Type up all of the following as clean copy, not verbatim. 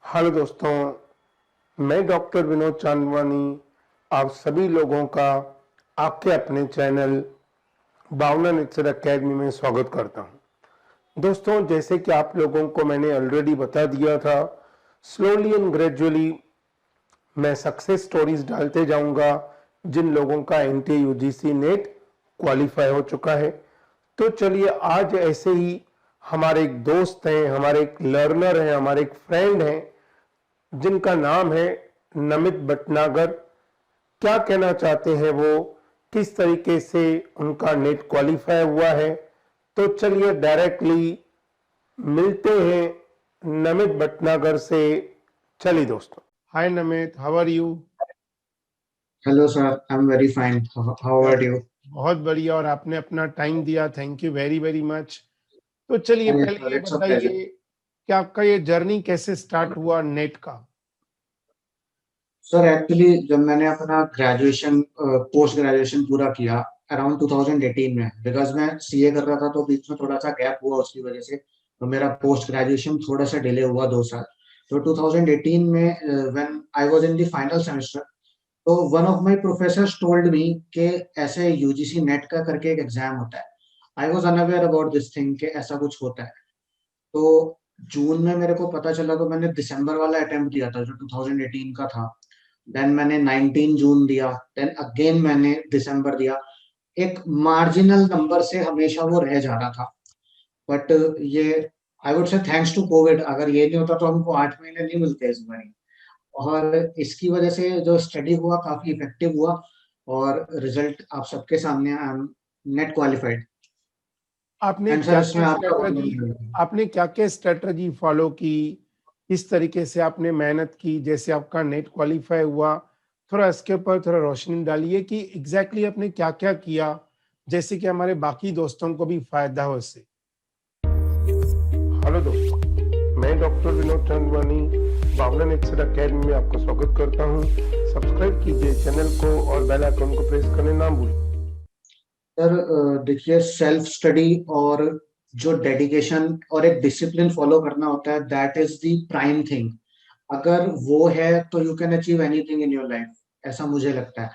Hello दोस्तों, मैं doctor Vinod Chandwani आप सभी लोगों का आपके अपने चैनल भावना नेचर एकेडमी में स्वागत करता हूं। दोस्तों, जैसे कि आप लोगों को मैंने ऑलरेडी बता दिया था, स्लोली एंड ग्रेजुअली मैं सक्सेस स्टोरीज डालते जाऊंगा जिन लोगों का एनटीए यूजीसी नेट क्वालिफाई हो चुका है। तो चलिए, आज ऐसे ही हमारे एक दोस्त हैं, हमारे एक लर्नर हैं, हमारे एक फ्रेंड हैं जिनका नाम है नमित भटनागर। क्या कहना चाहते हैं वो, किस तरीके से उनका नेट क्वालिफाई हुआ है, तो चलिए डायरेक्टली मिलते हैं नमित भटनागर से। चलिए दोस्तों। Hi Namit, how are you? Hello, sir. I'm very fine. How are you? बहुत बढ़िया, और आपने अपना टाइम दिया, thank you very very much. तो चलिए Yes, पहले sir. ये It's a pleasure. बताइए कि आपका ये जर्नी कैसे स्टार्ट हुआ नेट का? सर एक्चुअली जब मैंने अपना ग्रेजुएशन पोस्ट ग्रेजुएशन पूरा किया अराउंड 2018 में, बिकॉज मैं सीए कर रहा था तो बीच में थोड़ा सा गैप हुआ, उसकी वजह से तो मेरा पोस्ट ग्रेजुएशन थोड़ा सा डिले हुआ 2 साल। तो 2018 में when I was in the final semester, तो one of my professors told me कि ऐसे यूजीसी नेट का करके एक एग्जाम होता है। I was unaware about this thing कि ऐसा कुछ होता है। तो जून में मेरे को पता चला तो मैंने दिसंबर वाला अटेम्प्ट दिया था जो 2018 का था। देन मैंने 19 जून दिया, देन अगेन मैंने दिसंबर दिया। एक मार्जिनल नंबर से हमेशा वो रह जा रहा था। बट ये I would say thanks to Covid, अगर ये नहीं होता तो हमको 8 महीने नहीं मिलते इस बारी। और इसकी वजह से जो स्टडी हुआ काफी इफेक्टिव हुआ, और रिजल्ट आप सबके सामने आई एम नेट क्वालिफाइड। आपने एंड सर क्या इसमें क्या आपका बहुत स्ट्रेटजी बड़ा आपने क्या क्या स्ट्रेटजी फॉलो की? इस तरीके से आपने मेहनत की, जैसे आपका नेट क्वालिफाई हुआ, थोड़ा इसके ऊपर थोड़ा रोशनी डालिए कि एग्जैक्टली आपने क्या क्या किया, जैसे कि हमारे बाकी दोस्तों को भी फायदा हो इससे। हेलो दोस्तों, मैं डॉक्टर विनोद चांदवानी भावना नेचर एकेडमी में आपका स्वागत करता हूं। सब्सक्राइब कीजिए चैनल को और बेल आइकन को प्रेस करने ना भूलिए। सर देखिए, सेल्फ स्टडी और जो डेडिकेशन और एक डिसिप्लिन फॉलो करना होता है, that is the prime thing. अगर वो है तो you can achieve anything in your life, ऐसा मुझे लगता है।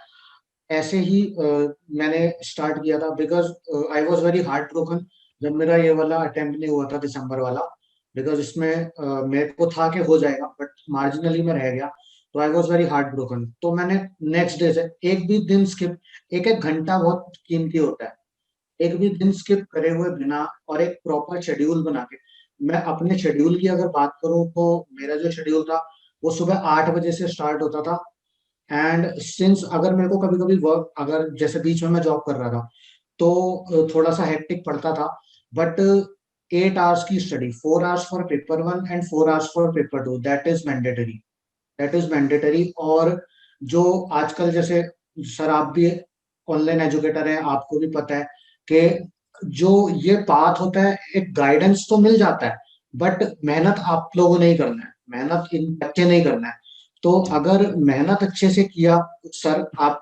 ऐसे ही मैंने स्टार्ट किया था, because I was very heart broken जब मेरा ये वाला अटेम्प्ट नहीं हुआ था दिसंबर वाला। बिकॉज इसमें मेरे को था कि हो जाएगा, बट मार्जिनली में रह गया। तो I was very heart broken. तो मैंने नेक्स्ट डे से एक भी दिन स्किप, एक एक घंटा बहुत कीमती होता है, एक भी दिन स्किप करे हुए बिना और एक प्रॉपर शेड्यूल बना के। मैं अपने शेड्यूल की अगर बात करूं तो मेरा जो शेड्यूल था वो सुबह 8 बजे से स्टार्ट होता था। एंड सिंस अगर मेरे को कभी कभी वर्क, अगर जैसे बीच में मैं जॉब कर रहा था तो थोड़ा सा हेक्टिक पड़ता था। बट 8 आवर्स की study, 4 hours for paper one and 4 hours for paper two, that is mandatory. That is mandatory. और जो आजकल जैसे, सर आप भी ऑनलाइन एजुकेटर हैं, आपको भी पता है कि जो ये पाथ होता है, एक गाइडेंस तो मिल जाता है, बट मेहनत आप लोगों ने ही करना है, मेहनत इन बच्चे नहीं करना है। तो अगर मेहनत अच्छे से किया, सर आप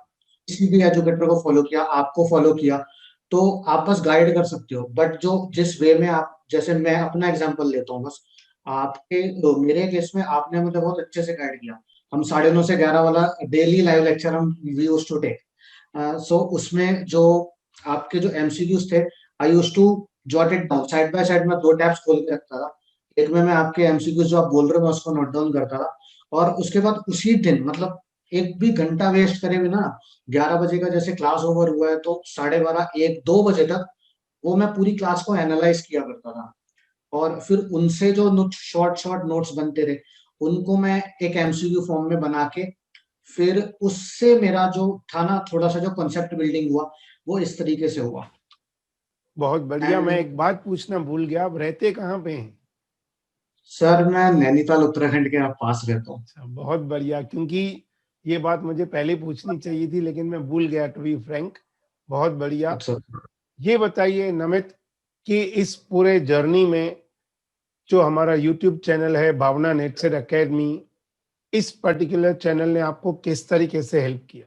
किसी भी एजुकेटर को फॉलो किया, आपको फॉलो किया, तो आप बस गाइड कर सकते हो। बट जो जिस वे में आप, जैसे मैं अपना एग्जांपल लेता हूँ बस, आपके तो मेरे केस में आपने मुझे बहुत अच्छे से गाइड किया। हम 9:30 से 11 वाला डेली लाइव लेक्चर हम we used to take. So उसमें जो आपके जो एमसीक्यूज थे, I used to jot it down side by side में, 2 टैब्स खोल के रखता था। एक में मैं आपके एमसीक्यूज जो आप बोल रहे हो मैं उसको नोट डाउन करता था। और उसके बाद उसी दिन, मतलब एक भी घंटा वेस्ट करे बिना, 11 बजे का जैसे क्लास ओवर हुआ है तो 12:30, 1, 2 बजे तक वो मैं पूरी क्लास को एनालाइज किया करता था। और फिर उनसे जो शॉर्ट शॉर्ट नोट्स बनते रहे, उनको मैं एक एमसीक्यू फॉर्म में बना के, फिर उससे मेरा जो था ना, थोड़ा सा जो कॉन्सेप्ट बिल्डिंग हुआ, वो इस तरीके से हुआ। बहुत बढ़िया। एंड मैं एक बात पूछना भूल गया, आप रहते कहाँ पे हैं? सर मैं नैनीताल उत्तराखंड के पास रहता हूँ। अच्छा, बहुत बढ़िया, क्योंकि ये बात मुझे पहले पूछनी चाहिए थी लेकिन मैं भूल गया, टू बी फ्रैंक। बहुत बढ़िया। अच्छा। ये बताइए नमित कि इस पूरे जर्नी में जो हमारा यूट्यूब चैनल है भावना नेचर एकेडमी, इस पर्टिकुलर चैनल ने आपको किस तरीके से हेल्प किया?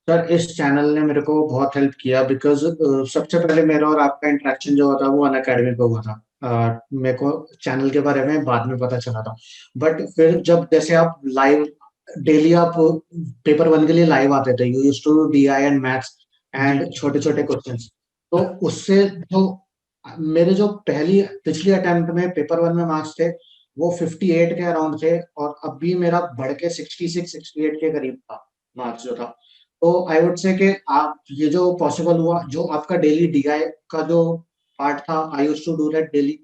सर इस चैनल ने मेरे को बहुत हेल्प किया, बिकॉज सबसे पहले मेरा और आपका इंटरेक्शन जो हुआ था वो अन अकेडमी पे हुआ था। मेरे को चैनल के बारे में बाद में पता चला था। बट फिर जब जैसे आप लाइव डेली आप पेपर वन के लिए लाइव आते थे, you used to do DI and maths G and G छोटे छोटे क्वेश्चंस, तो उससे जो मेरे जो पिछली अटेम्प्ट में पेपर वन में मार्क्स थे वो 58 के अराउंड थे, और अब भी मेरा बढ़ के 66 68 के करीब था मार्क्स जो था। तो आई वुड से कि आप ये जो पॉसिबल हुआ, जो आपका डेली डीआई का जो पार्ट था, I used to do that daily,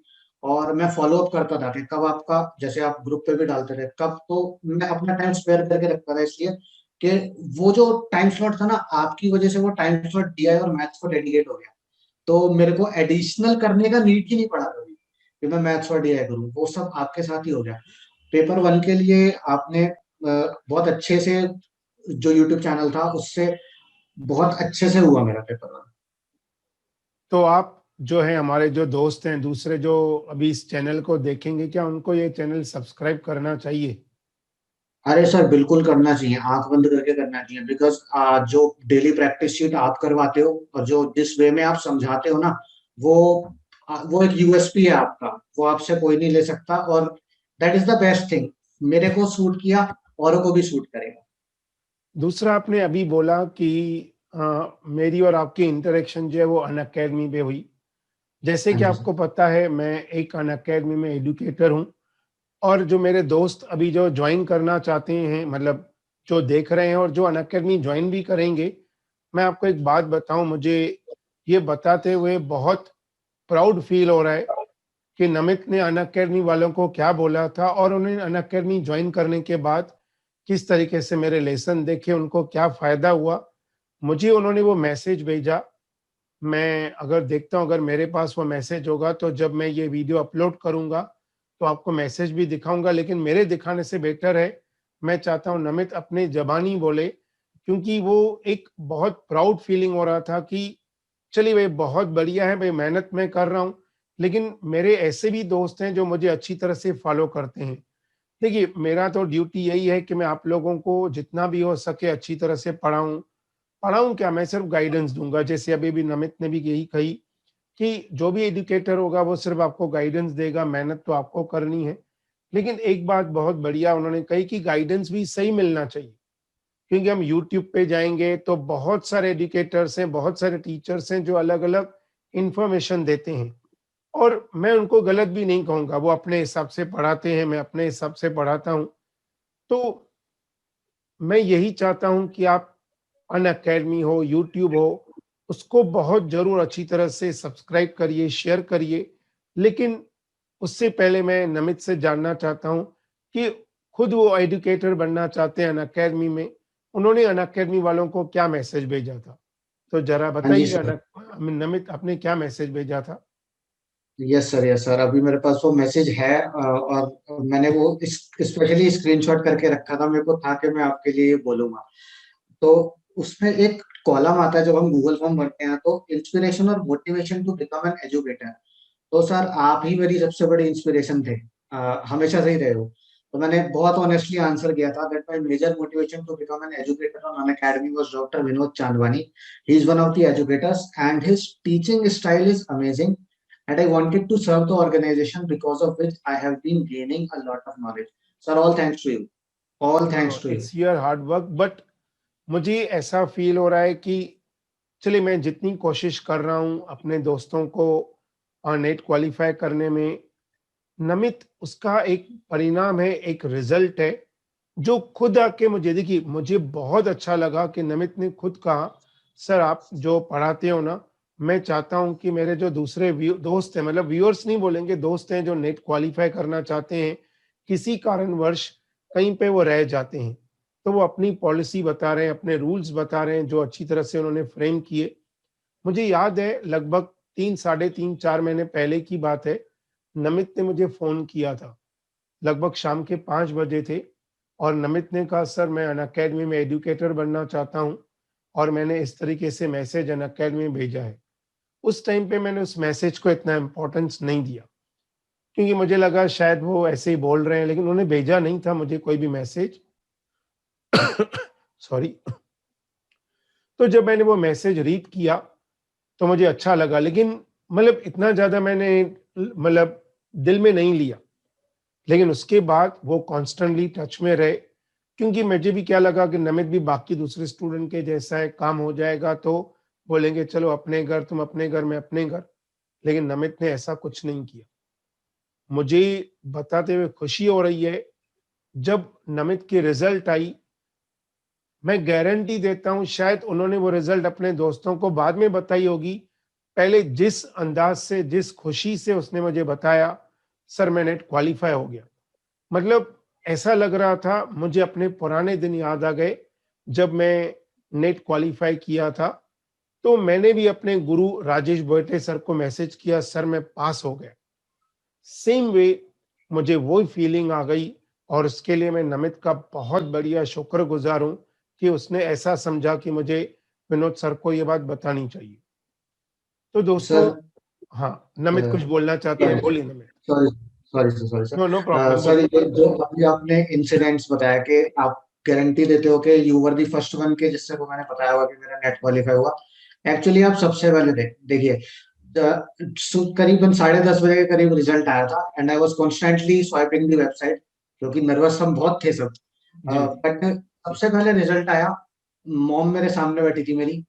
और मैं फॉलो अप करता था कि कब आपका, जैसे आप ग्रुप पे भी डालते थे कब, तो मैं अपना टाइम स्पेयर करके रखता था, इसलिए कि वो जो टाइम स्लॉट था ना, आपकी वजह से वो टाइम स्लॉट डीआई और मैथ्स को डेडिकेट हो गया। तो मेरे को एडिशनल करने का नीड ही नहीं पड़ा कभी कि मैं मैथ्स और डीआई करूँ, वो सब आपके साथ ही हो गया। पेपर वन के लिए आपने बहुत अच्छे से, जो यूट्यूब चैनल था उससे बहुत अच्छे से हुआ मेरा पेपर वन। तो आप जो है हमारे जो दोस्त हैं दूसरे जो अभी इस चैनल को देखेंगे, क्या उनको ये चैनल सब्सक्राइब करना चाहिए? अरे सर बिल्कुल करना चाहिए, आंख बंद करके करना चाहिए, बिकॉज जो डेली प्रैक्टिस शीट आप करवाते हो और जो जिस वे में आप समझाते हो ना, वो वो एक यूएसपी है आपका, वो आपसे कोई नहीं ले सकता, और that is the best thing. मेरे को सूट किया, औरों को भी सूट करेगा। दूसरा आपने अभी बोला कि मेरी और आपकी इंटरेक्शन जो है वो अनअकैडमी पे हुई। जैसे हाँ कि जी सर। आपको पता है मैं एक अनअकैडमी में एजुकेटर हूँ, और जो मेरे दोस्त अभी जो ज्वाइन करना चाहते हैं, मतलब जो देख रहे हैं और जो अनअकैडमी ज्वाइन भी करेंगे, मैं आपको एक बात बताऊं, मुझे ये बताते हुए बहुत प्राउड फील हो रहा है कि नमित ने अनअकैडमी वालों को क्या बोला था, और उन्हें अनअकैडमी ज्वाइन करने के बाद किस तरीके से मेरे लेसन देखे, उनको क्या फायदा हुआ। मुझे उन्होंने वो मैसेज भेजा, मैं अगर देखता हूँ, अगर मेरे पास वो मैसेज होगा तो जब मैं ये वीडियो अपलोड करूँगा तो आपको मैसेज भी दिखाऊँगा, लेकिन मेरे दिखाने से बेटर है, मैं चाहता हूँ नमित अपनी ज़बानी बोले, क्योंकि वो एक बहुत प्राउड फीलिंग हो रहा था कि चलिए भाई बहुत बढ़िया है भाई, मेहनत मैं कर रहा हूँ, लेकिन मेरे ऐसे भी दोस्त हैं जो मुझे अच्छी तरह से फॉलो करते हैं। देखिए, मेरा तो ड्यूटी यही है कि मैं आप लोगों को जितना भी हो सके अच्छी तरह से पढ़ाऊँ। पढ़ाऊँ क्या, मैं सिर्फ़ गाइडेंस दूँगा। जैसे अभी भी नमित ने भी यही कही कि जो भी एजुकेटर होगा वो सिर्फ़ आपको गाइडेंस देगा, मेहनत तो आपको करनी है। लेकिन एक बात बहुत बढ़िया उन्होंने कही कि गाइडेंस भी सही मिलना चाहिए। क्योंकि हम यूट्यूब पे जाएँगे तो बहुत सारे एजुकेटर्स हैं, बहुत सारे टीचर्स हैं जो अलग-अलग इन्फॉर्मेशन देते हैं, और मैं उनको गलत भी नहीं कहूँगा, वो अपने हिसाब से पढ़ाते हैं, मैं अपने हिसाब से पढ़ाता हूँ। तो मैं यही चाहता हूँ कि आप अनअकैडमी हो, यूट्यूब हो, उसको बहुत ज़रूर अच्छी तरह से सब्सक्राइब करिए, शेयर करिए। लेकिन उससे पहले मैं नमित से जानना चाहता हूँ कि खुद वो एजुकेटर बनना चाहते हैं अनअकैडमी में, उन्होंने अनअकैडमी वालों को क्या मैसेज भेजा था? तो ज़रा हाँ जी बताइए सर। नमित आपने क्या मैसेज भेजा था? यस सर, यस सर, अभी मेरे पास वो मैसेज है, और मैंने वो स्पेशली स्क्रीनशॉट करके रखा था, मेरे को था कि मैं आपके लिए बोलूंगा। तो उसमें एक कॉलम आता है जब हम गूगल फॉर्म भरते हैं, तो इंस्पिरेशन और motivation to become an educator. तो सर आप ही मेरी सबसे बड़ी इंस्पिरेशन थे, हमेशा से ही रहे हो। तो मैंने बहुत ऑनेस्टली आंसर किया था that my major motivation to become an educator on Unacademy was doctor Vinod Chandwani. He is one of the educators and his teaching style is amazing, and I wanted to serve the organization because of which I have been gaining a lot of knowledge. Sir, all thanks to you. All नो, नो, thanks to you. It's your hard work, but मुझे ऐसा feel हो रहा है कि चलिए मैं जितनी कोशिश कर रहा हूँ अपने दोस्तों को नेट क्वालीफाई करने में, नमित उसका एक परिणाम है, एक रिजल्ट है, जो खुद आके मुझे देखिए, मुझे बहुत अच्छा लगा कि नमित ने खुद कहा, सर आप जो पढ़ाते हो ना, मैं चाहता हूँ कि मेरे जो दूसरे दोस्त हैं, मतलब व्यूअर्स नहीं बोलेंगे, दोस्त हैं जो नेट क्वालीफाई करना चाहते हैं, किसी कारणवश कहीं पे वो रह जाते हैं, तो वो अपनी पॉलिसी बता रहे हैं, अपने रूल्स बता रहे हैं जो अच्छी तरह से उन्होंने फ्रेम किए। मुझे याद है लगभग 3 साढ़े 3 4 महीने पहले की बात है, नमित ने मुझे फ़ोन किया था। लगभग शाम के 5 बजे थे, और नमित ने कहा सर मैं अनअकैडमी में एजुकेटर बनना चाहता हूँ, और मैंने इस तरीके से मैसेज अनअकैडमी में भेजा है। उस टाइम पे मैंने उस मैसेज को इतना इम्पोर्टेंस नहीं दिया, क्योंकि मुझे लगा शायद वो ऐसे ही बोल रहे हैं, लेकिन उन्होंने भेजा नहीं था मुझे कोई भी मैसेज। सॉरी। तो जब मैंने वो मैसेज रीड किया तो मुझे अच्छा लगा, लेकिन मतलब इतना ज्यादा मैंने मतलब दिल में नहीं लिया, लेकिन उसके बाद वो कॉन्स्टेंटली टच में रहे, क्योंकि मुझे भी क्या लगा कि नमित भी बाकी दूसरे स्टूडेंट के जैसा है, काम हो जाएगा तो बोलेंगे चलो अपने घर, तुम अपने घर, मैं अपने घर। लेकिन नमित ने ऐसा कुछ नहीं किया। मुझे बताते हुए खुशी हो रही है, जब नमित की रिजल्ट आई, मैं गारंटी देता हूँ शायद उन्होंने वो रिजल्ट अपने दोस्तों को बाद में बताई होगी। पहले जिस अंदाज से, जिस खुशी से उसने मुझे बताया, सर मैं नेट क्वालिफाई हो गया, मतलब ऐसा लग रहा था मुझे अपने पुराने दिन याद आ गए, जब मैं नेट क्वालिफाई किया था। तो मैंने भी अपने गुरु राजेश बोयटे सर को मैसेज किया, सर मैं पास हो गया। सेम वे मुझे वही फीलिंग आ गई, और उसके लिए मैं नमित का बहुत बढ़िया शुक्रगुजार हूँ कि उसने ऐसा समझा कि मुझे विनोद सर को ये बात बतानी चाहिए। तो दोस्तों, सर हाँ, नमित कुछ बोलना चाहते हैं, बोलिए Namit. Sorry sorry sir sorry no no sir problem, sir बोलिए। ये जो अभी आपने इंसिडेंट्स बताया कि आप गारंटी देते हो कि you were the first one के जिससे को मैंने बताया हुआ कि मेरा नेट क्वालिफाई हुआ। एक्चुअली आप सबसे पहले देखिए, करीबन 10:30 बजे के करीब रिजल्ट आया था and I was constantly swiping the website, क्योंकि नर्वस हम बहुत थे सब। जी। बट सबसे पहले रिजल्ट आया, मॉम मेरे सामने बैठी थी मेरी,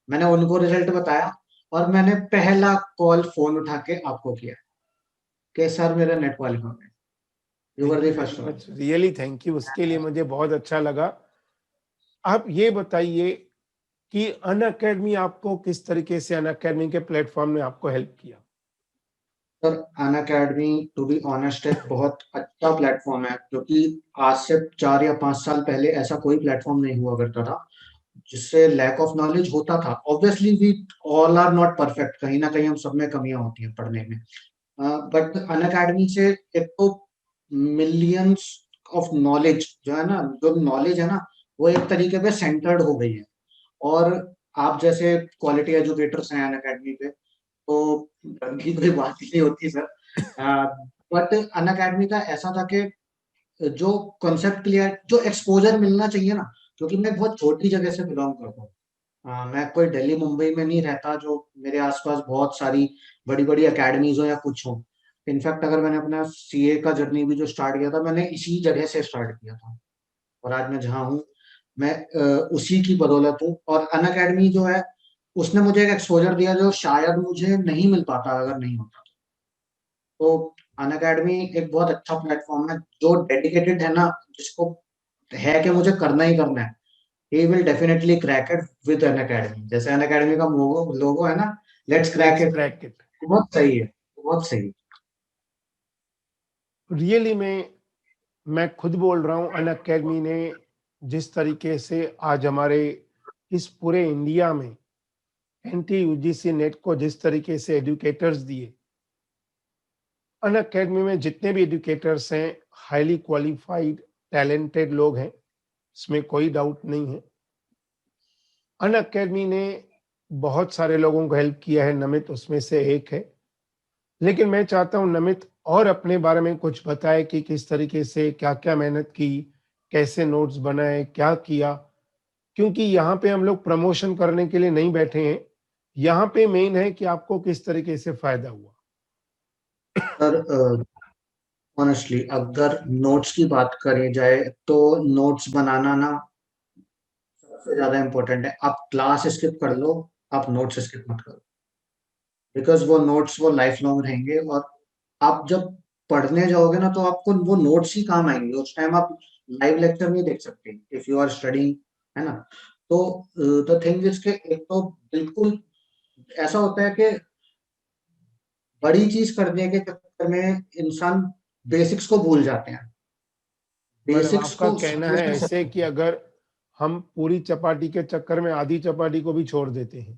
मैंने उनको रिजल्ट बताया और मैंने पहला कॉल फोन उठा के आपको किया कि सर मेरा नेट क्वालिफाई है, you were thank the you very first one. Much, really thank you, उसके लिए मुझे बहुत अच्छा लगा। आप ये बताइए कि अनअकैडमी आपको किस तरीके से, अनअकैडमी के प्लेटफॉर्म ने आपको हेल्प किया? Sir Unacademy to be honest एक बहुत अच्छा प्लेटफॉर्म है, क्योंकि आज से 4 या 5 साल पहले ऐसा कोई प्लेटफॉर्म नहीं हुआ करता था जिससे लैक ऑफ नॉलेज होता था। Obviously we all are not perfect, कहीं ना कहीं हम सब में कमियां होती हैं पढ़ने में। बट अन अकेडमी से एक तो मिलियंस ऑफ नॉलेज जो है ना, जो नॉलेज है ना, वो एक तरीके पे सेंटर्ड हो गई है। और आप जैसे क्वालिटी एजुकेटर्स हैं अन अकेडमी पे, तो डर की कोई बात ही नहीं होती सर। बट अन अकेडमी का ऐसा था कि जो कॉन्सेप्ट क्लियर, जो एक्सपोजर मिलना चाहिए ना, क्योंकि मैं बहुत छोटी जगह से बिलोंग करता हूँ। मैं कोई दिल्ली मुंबई में नहीं रहता जो मेरे आसपास बहुत सारी बड़ी बड़ी एकेडमीज हो या कुछ हो। इनफैक्ट अगर मैंने अपना सीए का जर्नी भी जो स्टार्ट किया था, मैंने इसी जगह से स्टार्ट किया था, और आज मैं जहाँ हूँ मैं उसी की बदौलत हूँ। और अन अकेडमी जो है, उसने मुझे एक एक्सपोजर दिया जो शायद मुझे नहीं मिल पाता अगर नहीं होता। तो अन अकेडमी एक बहुत अच्छा प्लेटफॉर्म है, जो डेडिकेटेड है ना, जिसको है कि मुझे करना ही करना है, he will definitely crack it with an academy। जैसे अन अकेडमी का लोगो लोगो है ना, let's crack let's it, crack it. बहुत सही है, बहुत सही। रियली मैं खुद बोल रहा हूँ, अन अकेडमी ने जिस तरीके से आज हमारे इस पूरे इंडिया में एनटी यूजीसी नेट को जिस तरीके से एजुकेटर्स दिए, अन अकेडमी में जितने भी एजुकेटर्स हैं, हाईली क्वालिफाइड, टैलेंटेड लोग हैं, इसमें कोई डाउट नहीं है। अन अकेडमी ने बहुत सारे लोगों को हेल्प किया है, नमित उसमें से एक है। लेकिन मैं चाहता हूँ नमित और अपने बारे में कुछ बताए कि किस तरीके से क्या-क्या मेहनत की, कैसे नोट्स बनाए, क्या किया? क्योंकि यहाँ पे हम लोग प्रमोशन करने के लिए नहीं बैठे हैं। यहाँ पे मेन है कि आपको किस तरीके से फ़ायदा हुआ। सर ऑनेस्टली अगर नोट्स की बात करी जाए, तो नोट्स बनाना ना सबसे ज्यादा इम्पोर्टेंट है। आप क्लास स्किप कर लो, आप नोट्स स्किप मत करो, बिकॉज वो नोट्स वो लाइफ लॉन्ग रहेंगे। और आप जब पढ़ने जाओगे ना, तो आपको वो नोट्स ही काम आएंगे। उस टाइम आप लाइव लेक्चर नहीं देख सकते इफ यू आर स्टडिंग, है ना। तो द थिंग इज के एक तो बिल्कुल ऐसा होता है कि बड़ी चीज करने के चक्कर में इंसान बेसिक्स को भूल जाते हैं, मतलब बेसिक्स आपका को कहना है समझना ऐसे सकते कि अगर हम पूरी चपाटी के चक्कर में आधी चपाटी को भी छोड़ देते हैं।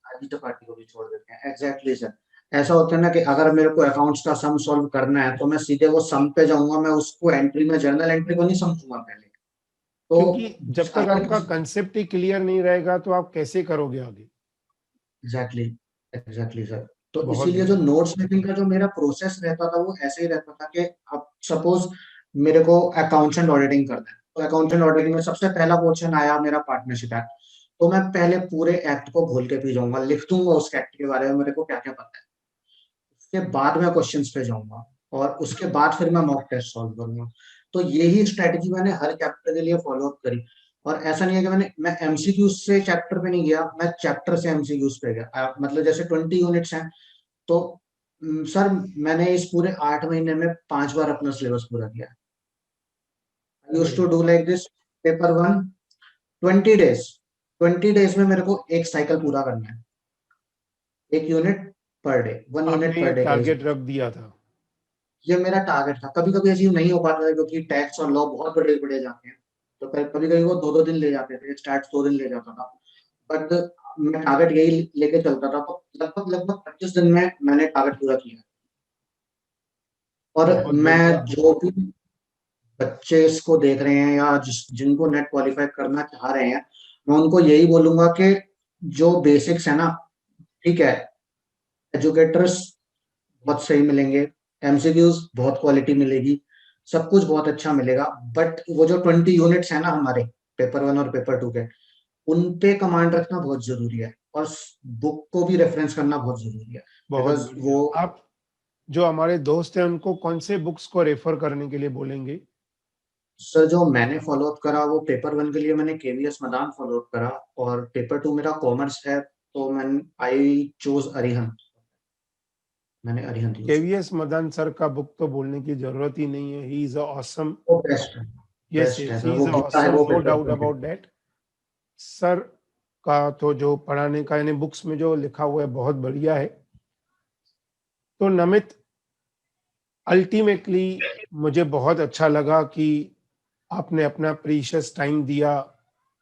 आधी चपाती को भी छोड़ देते हैं। एग्जैक्टली सर, ऐसा होता है ना कि अगर मेरे को अकाउंट्स का सम सॉल्व करना है, तो मैं सीधे वो सम पे जाऊंगा, मैं उसको एंट्री में जर्नल एंट्री को नहीं समझूंगा पहले। क्योंकि तो जब तक अगर आपका कंसेप्ट ही क्लियर नहीं रहेगा, तो आप कैसे करोगे आगे? एग्जैक्टली एग्जैक्टली सर, तो बहुत इसीलिए जो बढ़िया। नोट्स मेकिंग का जो मेरा प्रोसेस रहता था, वो ऐसे ही रहता था कि अब सपोज मेरे को अकाउंट्स एंड ऑडिटिंग करना है, तो अकाउंट्स एंड ऑडिटिंग में सबसे पहला क्वेश्चन आया मेरा पार्टनरशिप एक्ट। तो मैं पहले पूरे एक्ट को खोल के पी जाऊंगा, लिख दूंगा उस एक्ट के बारे में मेरे को क्या क्या पता है। के बाद मैं क्वेश्चंस पे जाऊंगा और उसके बाद फिर मैं मॉक टेस्ट सॉल्व करूंगा। तो यही स्ट्रेटजी मैंने हर चैप्टर के लिए फॉलो अप करी। और ऐसा नहीं है कि मैं एमसीक्यूज से चैप्टर पे नहीं गया, मैं चैप्टर से एमसीक्यूज पे गया। मतलब जैसे 20 यूनिट्स हैं, तो सर मैंने इस पूरे 8 महीने में 5 बार अपना सिलेबस पूरा किया। आई यूज टू बढ़िया। Do like this. Paper one 20 days, 20 days में मेरे को एक साइकिल पूरा करना है, 1 यूनिट पर डे, 1 यूनिट आपने पर डे का टारगेट हिसाब। रख दिया था। ये मेरा टारगेट था। कभी कभी अचीव नहीं हो पाता है क्योंकि टैक्स और लॉ बहुत बड़े बड़े जाते हैं, तो कभी कभी वो 2-2 दिन ले जाते थे, स्टार्ट 2 दिन ले जाता था। बट मैं टारगेट यही लेके चलता था, तो लगभग लगभग 25 दिन में मैंने टारगेट पूरा किया। और बहुत बढ़िया। मैं जो भी बच्चे इसको देख रहे हैं या जिनको नेट क्वालिफाई करना चाह रहे हैं, मैं उनको यही बोलूंगा कि जो बेसिक्स है ना, ठीक है, एजुकेटर्स बहुत सही मिलेंगे, एमसीक्यूज बहुत क्वालिटी मिलेगी, सब कुछ बहुत अच्छा मिलेगा। बट वो जो 20 यूनिट्स है ना हमारे, पेपर वन और पेपर टू के, उन पे कमांड रखना बहुत जरूरी है, और बुक को भी रेफरेंस करना बहुत जरूरी है। बहुत बिकॉज बढ़िया। वो, आप जो हमारे दोस्त हैं उनको कौन से बुक्स को रेफर करने के लिए बोलेंगे? सर जो मैंने फॉलो अप करा वो पेपर वन के लिए मैंने केवीएस मदान फॉलो अप करा, और पेपर टू मेरा कॉमर्स है, तो मैं आई चूज अरिहंत, मैंने अरिहंत यूज किया। केवीएस मदन सर का बुक तो बोलने की जरूरत ही नहीं है। He is awesome. वो बेस्ट है, यस बेस्ट है यस, सर, ही इज वो गीता है ऑसम, वो नो पेपर डाउट टू के। About that. सर का तो जो पढ़ाने का यानी बुक्स में जो लिखा हुआ है बहुत बढ़िया है। तो नमित, अल्टीमेटली मुझे बहुत अच्छा लगा कि आपने अपना प्रीशियस टाइम दिया।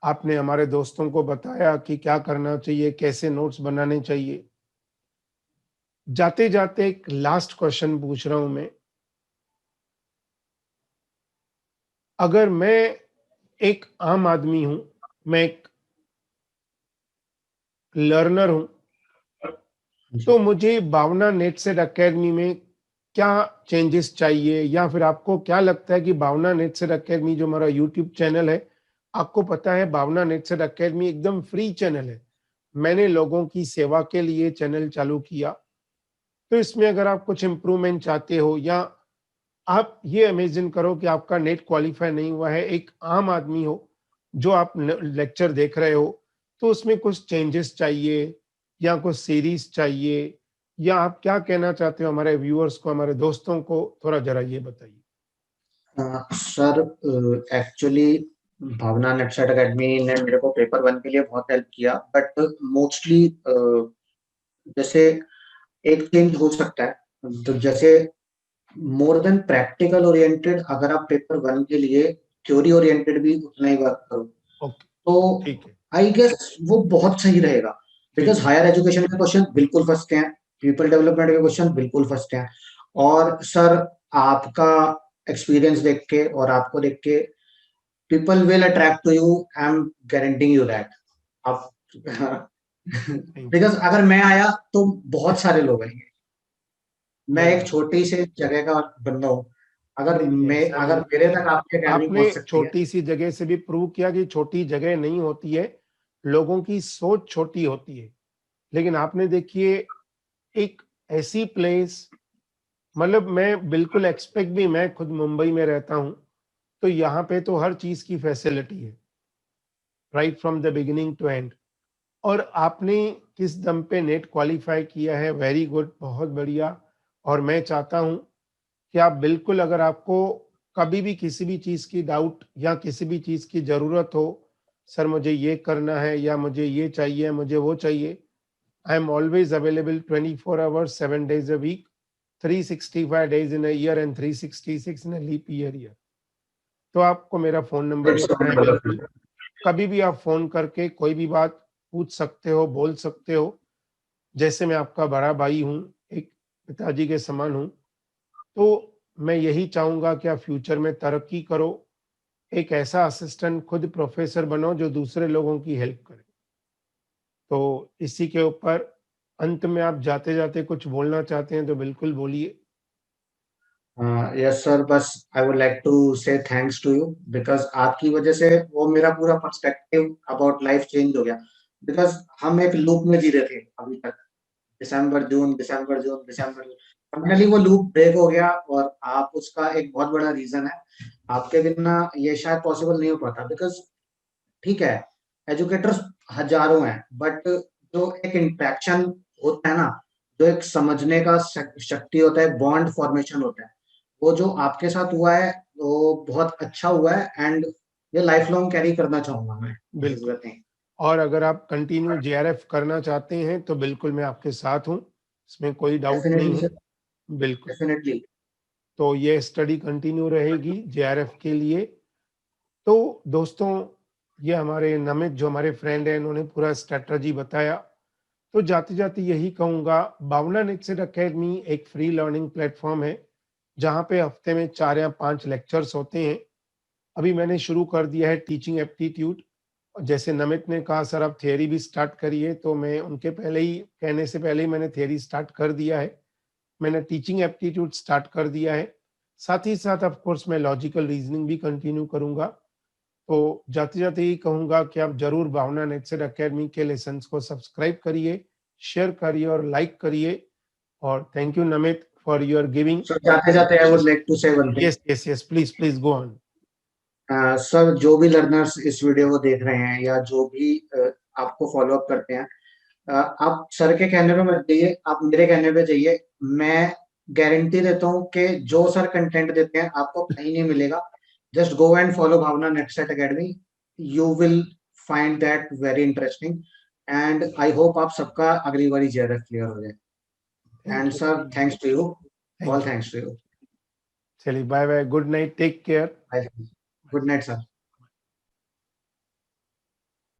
आपने हमारे दोस्तों को बताया कि क्या करना चाहिए, कैसे नोट्स बनाने चाहिए। जाते जाते एक लास्ट क्वेश्चन पूछ रहा हूं मैं। अगर मैं एक आम आदमी हूं, मैं एक लर्नर हूं, जी। तो मुझे भावना नेट सेट एकेडमी में क्या चेंजेस चाहिए, या फिर आपको क्या लगता है कि भावना नेट सेट एकेडमी जो हमारा यूट्यूब चैनल है, आपको पता है भावना नेट सेट एकेडमी एकदम फ्री चैनल है। मैंने लोगों की सेवा के लिए चैनल चालू किया। तो इसमें अगर आप कुछ इम्प्रूवमेंट चाहते हो, या आप ये इमेजिन करो कि आपका नेट क्वालिफाई नहीं हुआ है, एक आम आदमी हो, जो आप लेक्चर देख रहे हो, तो उसमें कुछ चेंजेस चाहिए या कुछ सीरीज चाहिए, या आप क्या कहना चाहते हो हमारे व्यूअर्स को, हमारे दोस्तों को, थोड़ा जरा ये बताइए। सर एक्चुअली भावना नेटसेट एकेडमी ने मेरे को पेपर वन के लिए बहुत हेल्प किया, बट मोस्टली जैसे एक चेंज हो सकता है, तो जैसे मोर देन प्रैक्टिकल ओरिएंटेड, अगर आप पेपर वन के लिए थ्योरी ओरिएंटेड भी उतना ही वर्क करो, ओके। तो ठीक है। आई गेस वो बहुत सही रहेगा। बिकॉज ठीक है। हायर एजुकेशन के क्वेश्चन बिल्कुल फंसते हैं, पीपल डेवलपमेंट के क्वेश्चन बिल्कुल फंसते हैं। और सर आपका एक्सपीरियंस देख के और आपको देख के people will attract to you, I am guaranting you that. आप थैंक यू। बिकॉज अगर मैं आया तो बहुत सारे लोग आएंगे, मैं एक बराबर। छोटी से जगह का बंदा हूँ। अगर नहीं नहीं, मैं, ऐसा अगर नहीं मेरे है। तक आपकी अकेडमी आपने पहुंच सकती है। छोटी सी जगह से भी प्रूव किया कि छोटी जगह नहीं होती है, लोगों की सोच छोटी होती है। लेकिन आपने देखिए, एक ऐसी प्लेस, मतलब मैं बिल्कुल एक्सपेक्ट भी, मैं खुद मुंबई में रहता हूँ, तो यहाँ पे तो हर चीज़ की फैसिलिटी है, right from the beginning to end. और आपने किस दम पे नेट क्वालिफाई किया है, वेरी गुड, बहुत बढ़िया। और मैं चाहता हूँ कि आप बिल्कुल, अगर आपको कभी भी किसी भी चीज़ की डाउट या किसी भी चीज़ की ज़रूरत हो, सर मुझे ये करना है या मुझे ये चाहिए, मुझे वो चाहिए, I am always available 24 hours 7 days a week, 365 days in a year and 366 in a leap year। तो आपको मेरा फ़ोन नंबर It's a देना है बिल्कुल। wonderful. कभी भी आप फ़ोन करके कोई भी बात पूछ सकते हो, बोल सकते हो। जैसे मैं आपका बड़ा भाई हूँ, एक पिताजी के समान हूँ, तो मैं यही चाहूँगा कि आप फ्यूचर में तरक्की करो, एक ऐसा असिस्टेंट खुद प्रोफ़ेसर बनो जो दूसरे लोगों की हेल्प करे। तो इसी के ऊपर अंत में आप जाते-जाते कुछ बोलना चाहते हैं तो बिल्कुल बोलिए। यस सर, बस आई वुड लाइक टू से थैंक्स टू यू, बिकॉज आपकी वजह से वो मेरा पूरा पर्सपेक्टिव अबाउट लाइफ चेंज हो गया। बिकॉज हम एक लूप में जी रहे थे अभी तक, दिसंबर जून दिसंबर जून दिसंबर, फाइनली वो लूप ब्रेक हो गया और आप उसका एक बहुत बड़ा रीजन है, आपके बिना ये शायद पॉसिबल नहीं हो पाता, बिकॉज ठीक है एजुकेटर्स हजारों हैं, बट जो एक इंटरेक्शन होता है ना, जो एक समझने का शक्ति होता है, बॉन्ड फॉर्मेशन होता है, वो जो आपके साथ हुआ है वो बहुत अच्छा हुआ है, एंड ये लाइफ लॉन्ग कैरी करना चाहूंगा मैं। दिस इज बिल्कुल। The thing. और अगर आप कंटिन्यू जेआरएफ करना चाहते हैं तो बिल्कुल मैं आपके साथ हूँ, इसमें कोई डाउट नहीं डेफिनेटली है। सर, बिल्कुल। डेफिनेटली। तो ये स्टडी कंटिन्यू रहेगी जेआरएफ के लिए। तो दोस्तों, ये हमारे नमित जो हमारे फ्रेंड हैं, इन्होंने पूरा स्ट्रेटजी बताया। तो जाते जाते यही कहूँगा, भावना नेचर एकेडमी एक फ्री लर्निंग प्लेटफॉर्म है, जहाँ पे हफ्ते में 4 या 5 लेक्चर्स होते हैं। अभी मैंने शुरू कर दिया है टीचिंग एप्टीट्यूड। जैसे नमित ने कहा सर आप थियरी भी स्टार्ट करिए, तो मैं उनके पहले ही कहने से पहले ही मैंने थियरी स्टार्ट कर दिया है। मैंने टीचिंग एप्टीट्यूड स्टार्ट कर दिया है। साथ ही साथ ऑफ कोर्स मैं लॉजिकल रीजनिंग भी कंटिन्यू करूंगा। तो जाते जाते ही कहूंगा कि आप जरूर भावना नेचर एकेडमी के लेसन्स को सब्सक्राइब करिए, शेयर करिए और लाइक करिए। और thank you Namit for your giving. Sir जाते जाते आई वुड लाइक टू से one thing. Yes yes yes, please please go on. Sir जो भी लर्नर्स इस वीडियो को देख रहे हैं या जो भी आपको फॉलो अप करते हैं, आप सर के कहने पे मत जाइए, आप मेरे कहने पे जाइए। मैं गारंटी देता हूँ कि जो सर कंटेंट देते हैं आपको कहीं नहीं मिलेगा। Just go and follow Bhavna NET SET academy, you will find that very interesting, and I hope आप सबका अगली बारी जेआरएफ क्लियर हो जाए। And thank you. Sir thanks to you, all thank you. Thanks to you. चलिए bye bye, good night, take care. Good night sir.